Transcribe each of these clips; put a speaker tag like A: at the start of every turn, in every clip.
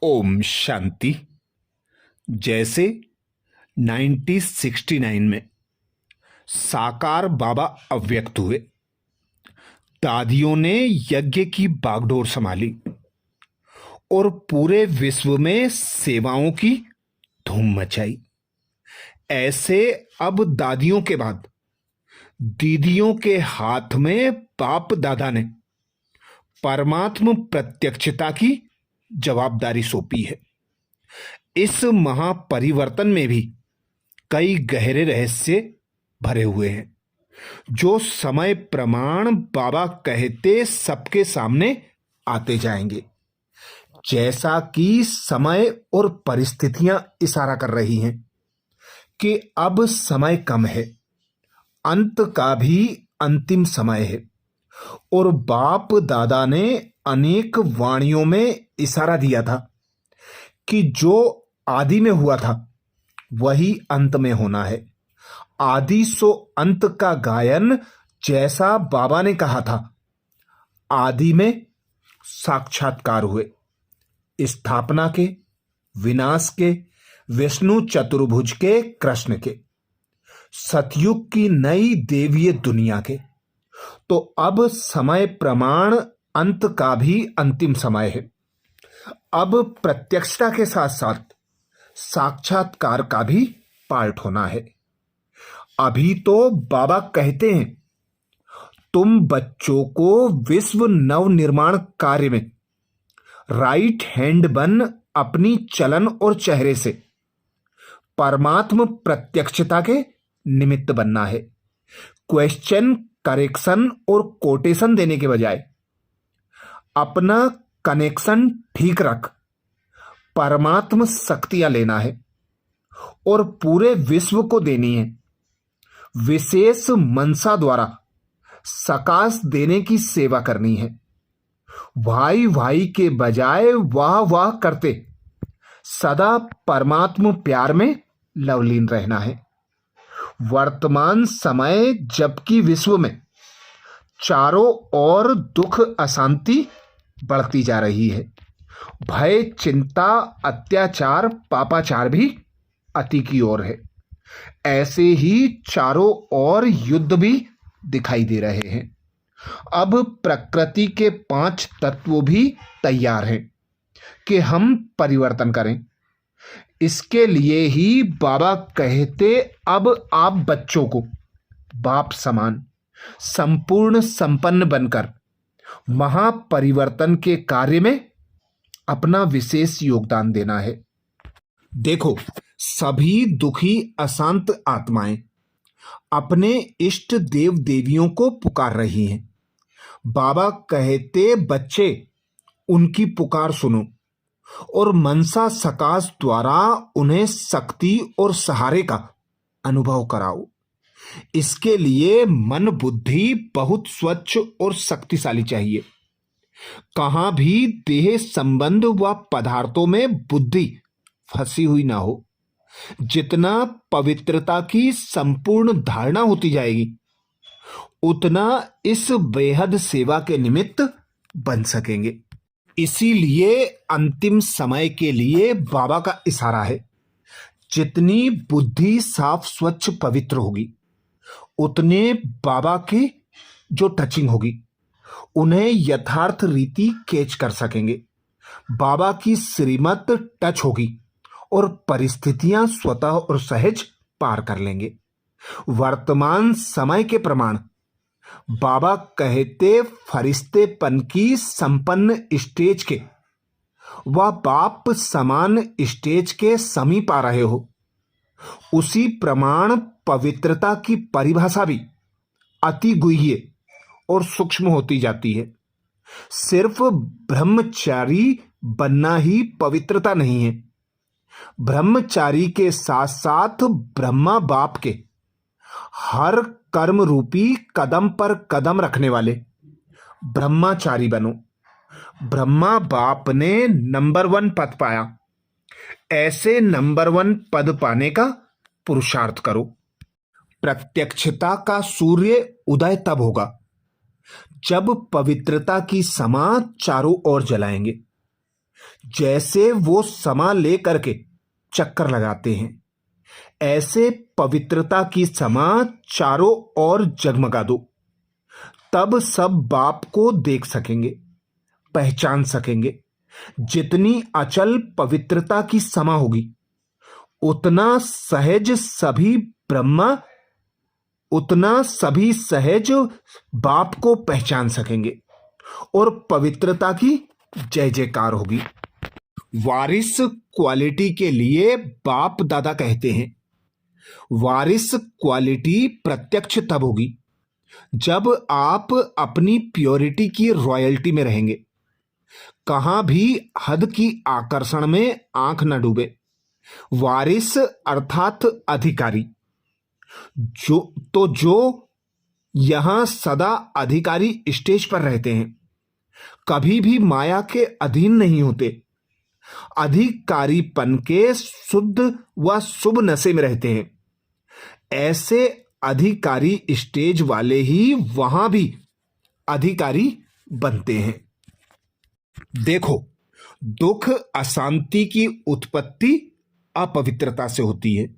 A: ओम शांति। जैसे 1969 में साकार बाबा अव्यक्त हुए, दादियों ने यज्ञ की बागडोर संभाली और पूरे विश्व में सेवाओं की धूम मचाई। ऐसे अब दादियों के बाद दीदियों के हाथ में बाप दादा ने परमात्म प्रत्यक्षता की जवाबदारी सौंपी है। इस महापरिवर्तन में भी कई गहरे रहस्य भरे हुए हैं, जो समय प्रमाण बाबा कहते सबके सामने आते जाएंगे। जैसा कि समय और परिस्थितियां इशारा कर रही हैं कि अब समय कम है, अंत का भी अंतिम समय है, और बाप दादा ने अनेक वाणियों में इशारा दिया था कि जो आदि में हुआ था वही अंत में होना है। आदि सो अंत का गायन, जैसा बाबा ने कहा था, आदि में साक्षात्कार हुए, स्थापना के, विनाश के, विष्णु चतुर्भुज के, कृष्ण के, सतयुग की नई देवीय दुनिया के। तो अब समय प्रमाण अंत का भी अंतिम समय है। अब प्रत्यक्षता के साथ साथ साक्षात्कार का भी पार्ट होना है। अभी तो बाबा कहते हैं, तुम बच्चों को विश्व नव निर्माण कार्य में राइट हैंड बन अपनी चलन और चेहरे से परमात्म प्रत्यक्षता के निमित्त बनना है। क्वेश्चन, करेक्शन और कोटेशन देने के बजाय अपना कनेक्शन ठीक रख परमात्म शक्तियां लेना है और पूरे विश्व को देनी है। विशेष मनसा द्वारा सकाश देने की सेवा करनी है। भाई भाई के बजाय वाह वाह करते सदा परमात्म प्यार में लवलीन रहना है। वर्तमान समय जबकि विश्व में चारों ओर दुख अशांति बढ़ती जा रही है, भय, चिंता, अत्याचार, पापाचार भी अति की ओर है। ऐसे ही चारों ओर युद्ध भी दिखाई दे रहे हैं। अब प्रकृति के 5 तत्व भी तैयार हैं कि हम परिवर्तन करें। इसके लिए ही बाबा कहते, अब आप बच्चों को बाप समान संपूर्ण संपन्न बनकर महापरिवर्तन के कार्य में अपना विशेष योगदान देना है। देखो, सभी दुखी अशांत आत्माएं अपने इष्ट देव देवियों को पुकार रही हैं। बाबा कहते, बच्चे उनकी पुकार सुनो और मनसा सकाश द्वारा उन्हें शक्ति और सहारे का अनुभव कराओ। इसके लिए मन बुद्धि बहुत स्वच्छ और शक्तिशाली चाहिए। कहां भी देह संबंध व पदार्थों में बुद्धि फंसी हुई ना हो। जितना पवित्रता की संपूर्ण धारणा होती जाएगी, उतना इस बेहद सेवा के निमित्त बन सकेंगे। इसीलिए अंतिम समय के लिए बाबा का इशारा है। जितनी बुद्धि साफ स्वच्छ पवित्र होगी, उतने बाबा की जो टचिंग होगी, उन्हें यथार्थ रीति कैच कर सकेंगे। बाबा की श्रीमत टच होगी और परिस्थितियां स्वतः और सहज पार कर लेंगे। वर्तमान समय के प्रमाण बाबा कहते, फरिश्तेपन की संपन्न स्टेज के व बाप समान स्टेज के समीप आ रहे हो। उसी प्रमाण पवित्रता की परिभाषा भी अति गुह्य और सूक्ष्म होती जाती है। सिर्फ ब्रह्मचारी बनना ही पवित्रता नहीं है। ब्रह्मचारी के साथ साथ ब्रह्मा बाप के हर कर्म रूपी कदम पर कदम रखने वाले ब्रह्मचारी बनो। ब्रह्मा बाप ने नंबर 1 पद पाया, ऐसे नंबर 1 पद पाने का पुरुषार्थ करो। प्रत्यक्षता का सूर्य उदय तब होगा जब पवित्रता की समा चारों ओर जलाएंगे। जैसे वो समा लेकर के चक्कर लगाते हैं, ऐसे पवित्रता की समा चारों ओर जगमगा दो। तब सब बाप को देख सकेंगे, पहचान सकेंगे। जितनी अचल पवित्रता की समा होगी, ब्रह्मा उतना सभी सहज बाप को पहचान सकेंगे और पवित्रता की जय जयकार होगी। वारिस क्वालिटी के लिए बाप दादा कहते हैं, वारिस क्वालिटी प्रत्यक्ष तब होगी जब आप अपनी प्योरिटी की रॉयल्टी में रहेंगे। कहां भी हद की आकर्षण में आंख न डूबे। वारिस अर्थात अधिकारी, जो यहां सदा अधिकारी स्टेज पर रहते हैं, कभी भी माया के अधीन नहीं होते। अधिकारीपन के शुद्ध व शुभ नशे में रहते हैं। ऐसे अधिकारी स्टेज वाले ही वहां भी अधिकारी बनते हैं। देखो, दुख अशांति की उत्पत्ति अपवित्रता से होती है।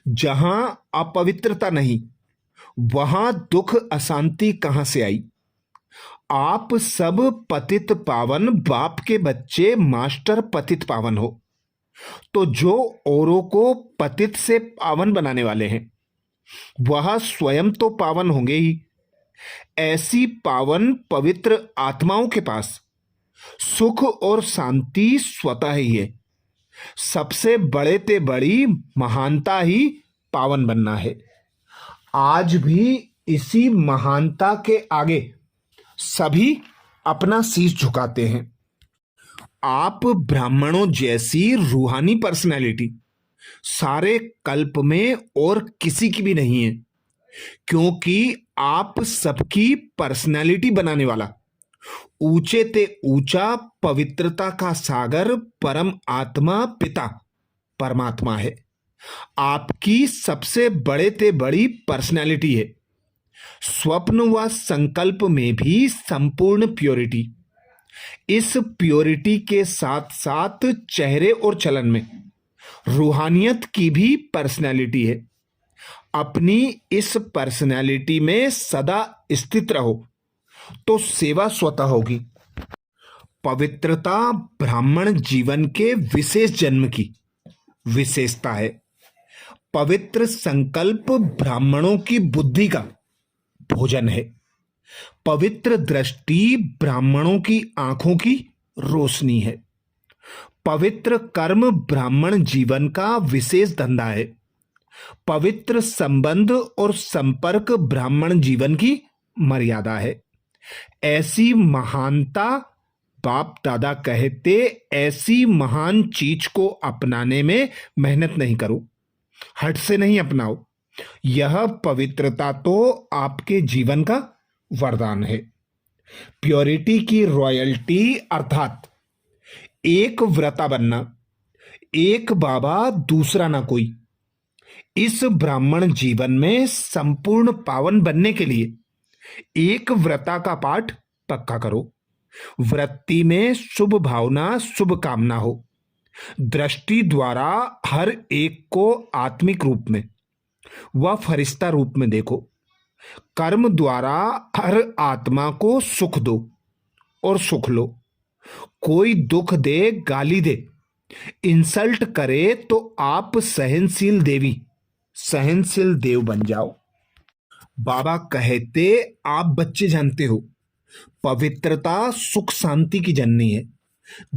A: जहां अपवित्रता नहीं, वहां दुख अशांति कहां से आई? आप सब पतित पावन बाप के बच्चे मास्टर पतित पावन हो, तो जो औरों को पतित से पावन बनाने वाले हैं, वह स्वयं तो पावन होंगे ही। ऐसी पावन पवित्र आत्माओं के पास सुख और शांति स्वतः ही है। सबसे बड़े ते बड़ी महानता ही पावन बनना है। आज भी इसी महानता के आगे सभी अपना शीश झुकाते हैं। आप ब्राह्मणों जैसी रूहानी पर्सनैलिटी सारे कल्प में और किसी की भी नहीं है, क्योंकि आप सबकी पर्सनैलिटी बनाने वाला ऊंचे ते ऊंचा पवित्रता का सागर परम आत्मा पिता परमात्मा है। आपकी सबसे बड़े ते बड़ी पर्सनैलिटी है। स्वप्न व संकल्प में भी संपूर्ण प्योरिटी। इस प्योरिटी के साथ साथ चेहरे और चलन में रूहानियत की भी पर्सनैलिटी है। अपनी इस पर्सनैलिटी में सदा स्थित रहो तो सेवा स्वतः होगी। पवित्रता ब्राह्मण जीवन के विशेष जन्म की विशेषता है। पवित्र संकल्प ब्राह्मणों की बुद्धि का भोजन है। पवित्र दृष्टि ब्राह्मणों की आंखों की रोशनी है। पवित्र कर्म ब्राह्मण जीवन का विशेष धंधा है। पवित्र संबंध और संपर्क ब्राह्मण जीवन की मर्यादा है। ऐसी महानता बाप दादा कहते, ऐसी महान चीज को अपनाने में मेहनत नहीं करो, हट से नहीं अपनाओ। यह पवित्रता तो आपके जीवन का वरदान है। प्योरिटी की रॉयल्टी अर्थात एक व्रता बनना, एक बाबा दूसरा ना कोई। इस ब्राह्मण जीवन में संपूर्ण पावन बनने के लिए एक व्रता का पाठ पक्का करो। वृत्ति में शुभ भावना, शुभ कामना हो। दृष्टि द्वारा हर एक को आत्मिक रूप में व फरिश्ता रूप में देखो। कर्म द्वारा हर आत्मा को सुख दो और सुख लो। कोई दुख दे, गाली दे, इंसल्ट करे तो आप सहनशील देव बन जाओ। बाबा कहते, आप बच्चे जानते हो, पवित्रता सुख शांति की जननी है।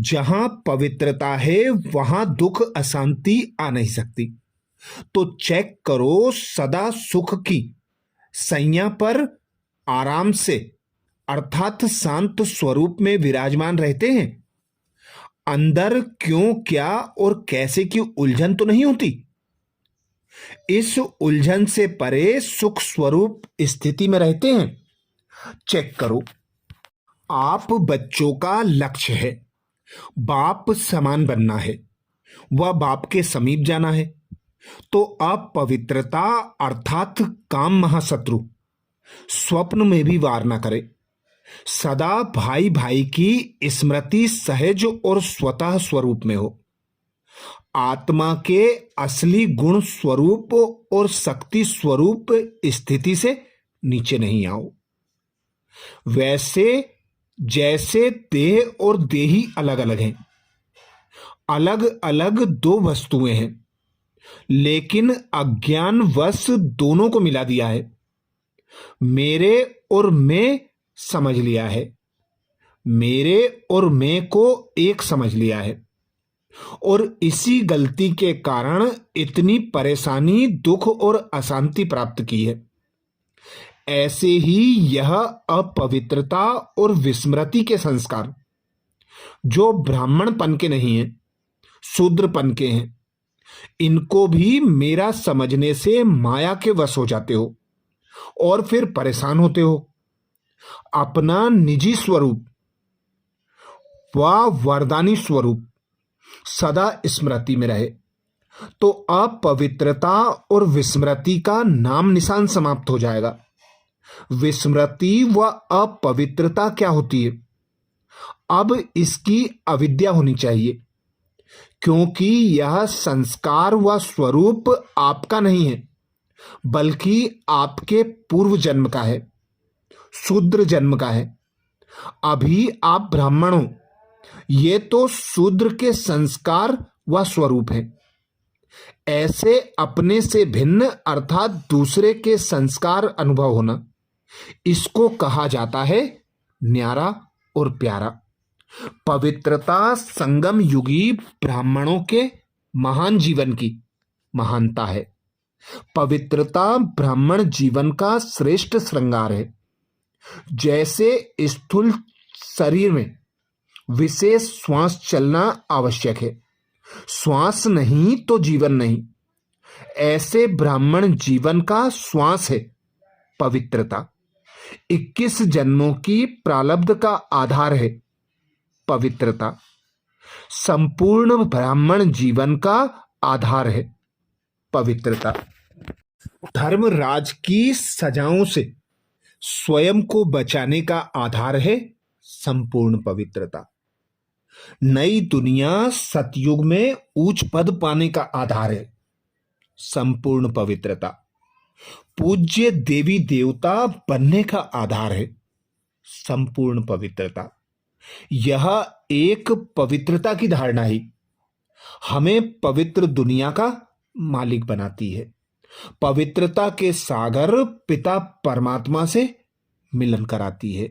A: जहां पवित्रता है वहां दुख अशांति आ नहीं सकती। तो चेक करो, सदा सुख की सैया पर आराम से अर्थात शांत स्वरूप में विराजमान रहते हैं। अंदर क्यों, क्या और कैसे की उलझन तो नहीं होती। इस उलझन से परे सुख स्वरूप स्थिति में रहते हैं। चेक करो, आप बच्चों का लक्ष्य है बाप समान बनना है, वह बाप के समीप जाना है। तो अपवित्रता अर्थात काम महाशत्रु स्वप्न में भी वार ना करे। सदा भाई भाई की स्मृति सहज और स्वतः स्वरूप में हो। आत्मा के असली गुण स्वरूप और शक्ति स्वरूप स्थिति से नीचे नहीं आओ। वैसे जैसे देह और देही अलग अलग हैं, अलग अलग दो वस्तुएं हैं, लेकिन अज्ञानवश दोनों को मिला दिया है। मेरे और मैं समझ लिया है, मेरे और मैं को एक समझ लिया है, और इसी गलती के कारण इतनी परेशानी, दुख और अशांति प्राप्त की है। ऐसे ही यह अपवित्रता और विस्मृति के संस्कार जो ब्राह्मणपन के नहीं हैं, शूद्रपन के हैं, इनको भी मेरा समझने से माया के वश हो जाते हो और फिर परेशान होते हो। अपना निजी स्वरूप व वरदानी स्वरूप सदा स्मृति में रहे तो अपवित्रता और विस्मृति का नाम निशान समाप्त हो जाएगा। विस्मृति व अपवित्रता क्या होती है? अब इसकी अविद्या होनी चाहिए, क्योंकि यह संस्कार व स्वरूप आपका नहीं है, बल्कि आपके पूर्व जन्म का है, शूद्र जन्म का है। अभी आप ब्राह्मण हो, ये तो शूद्र के संस्कार व स्वरूप है। ऐसे अपने से भिन्न अर्थात दूसरे के संस्कार अनुभव होना, इसको कहा जाता है न्यारा और प्यारा। पवित्रता संगम युगी ब्राह्मणों के महान जीवन की महानता है। पवित्रता ब्राह्मण जीवन का श्रेष्ठ श्रृंगार है। जैसे स्थूल शरीर में विशेष श्वास चलना आवश्यक है, श्वास नहीं तो जीवन नहीं, ऐसे ब्राह्मण जीवन का श्वास है पवित्रता। 21 जन्मों की प्रारब्ध का आधार है पवित्रता। संपूर्ण ब्राह्मण जीवन का आधार है पवित्रता। धर्मराज की सजाओं से स्वयं को बचाने का आधार है संपूर्ण पवित्रता। नई दुनिया सतयुग में उच्च पद पाने का आधार है संपूर्ण पवित्रता। पूज्य देवी देवता बनने का आधार है संपूर्ण पवित्रता। यह एक पवित्रता की धारणा ही हमें पवित्र दुनिया का मालिक बनाती है। पवित्रता के सागर पिता परमात्मा से मिलन कराती है।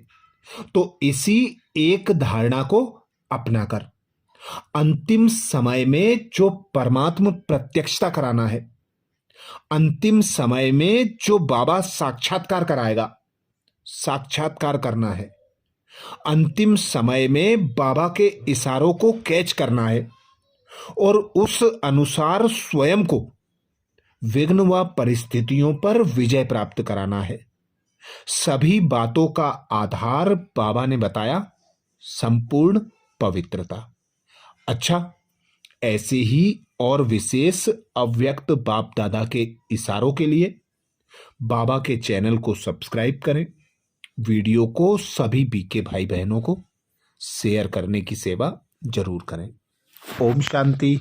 A: तो इसी एक धारणा को अपनाकर अंतिम समय में जो परमात्मा प्रत्यक्षता कराना है, अंतिम समय में जो बाबा साक्षात्कार कराएगा, साक्षात्कार करना है। अंतिम समय में बाबा के इशारों को कैच करना है और उस अनुसार स्वयं को विघ्न व परिस्थितियों पर विजय प्राप्त कराना है। सभी बातों का आधार बाबा ने बताया संपूर्ण पवित्रता। अच्छा, ऐसे ही और विशेष अव्यक्त बाप दादा के इशारों के लिए बाबा के चैनल को सब्सक्राइब करें। वीडियो को सभी बीके भाई बहनों को शेयर करने की सेवा जरूर करें। ओम शांति।